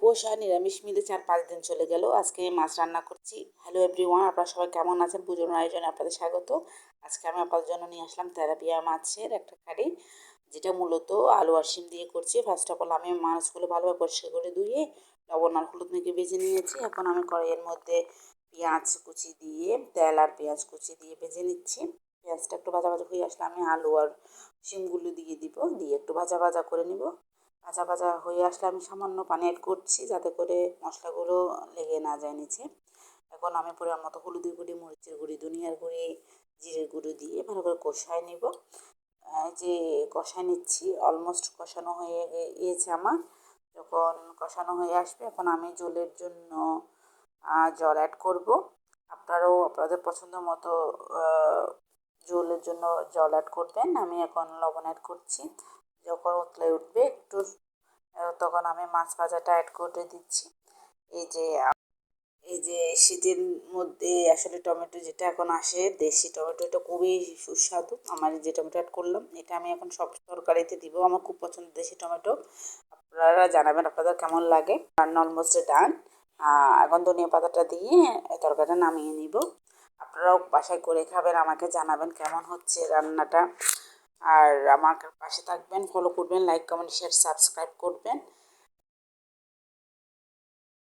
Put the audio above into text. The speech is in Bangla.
উপোস আর নিরামিষ মিলে 4-5 দিন চলে গেল। আজকে মাছ রান্না করছি। হ্যালো এভরিওয়ান, আপনারা সবাই কেমন আছেন? পুজোর আয়োজনে আপনাদের স্বাগত। আজকে আমি আপনাদের জন্য নিয়ে আসলাম তেলাপিয়া মাছের একটা কারি, যেটা মূলত আলু আর শিম দিয়ে করছি। ফার্স্ট অফ অল আমি মাছগুলো ভালোভাবে পরিষ্কার করে ধুয়ে লবণ আর হলুদ মেখে ভেজে নিয়েছি। এখন আমি কড়াইয়ের মধ্যে পেঁয়াজ কুচি দিয়ে, তেল আর পেঁয়াজ কুচি দিয়ে ভেজে নিচ্ছি। পেঁয়াজটা একটু ভাজা ভাজা হয়ে আসলে আমি আলু আর শিমগুলো দিয়ে দিব, দিয়ে একটু ভাজা ভাজা করে নিব। ভাজা ভাজা হয়ে আসলে আমি সামান্য পানি অ্যাড করছি, যাতে করে মশলাগুলো লেগে না যায় নিচে। এখন আমি পরিমাণ মতো হলুদের গুঁড়ি, মরিচের গুঁড়ি, ধনিয়ার গুঁড়ি, জিরের গুঁড়ি দিয়ে ভালো করে কষায় নিব। যে কষায় নিচ্ছি, অলমোস্ট কষানো হয়ে গিয়েছে আমার। যখন কষানো হয়ে আসবে, এখন আমি ঝোলের জন্য জল অ্যাড করব। আপনারাও আপনাদের পছন্দ মতো ঝোলের জন্য জল অ্যাড করবেন। আমি এখন লবণ অ্যাড করছি। যখন উতলে উঠবে একটু, তখন আমি মাছ ভাজাটা অ্যাড করে দিচ্ছি। এই যে এই যে শীতের মধ্যে আসলে টমেটো যেটা এখন আসে, দেশি টমেটো, এটা খুবই সুস্বাদু। আমার যে টমেটো অ্যাড করলাম, এটা আমি এখন সব তরকারিতে দিব। আমার খুব পছন্দ দেশি টমেটো। আপনারা জানাবেন আপনাদের কেমন লাগে। রান্না অলমোস্ট ডান। এখন ধনিয়া পাতাটা দিয়ে তরকারিটা নামিয়ে নিব। আপনারাও বাসায় করে খাবেন, আমাকে জানাবেন কেমন হচ্ছে রান্নাটা। আর আমার পাশে থাকবেন, ফলো করবেন, লাইক কমেন্ট শেয়ার সাবস্ক্রাইব করবেন।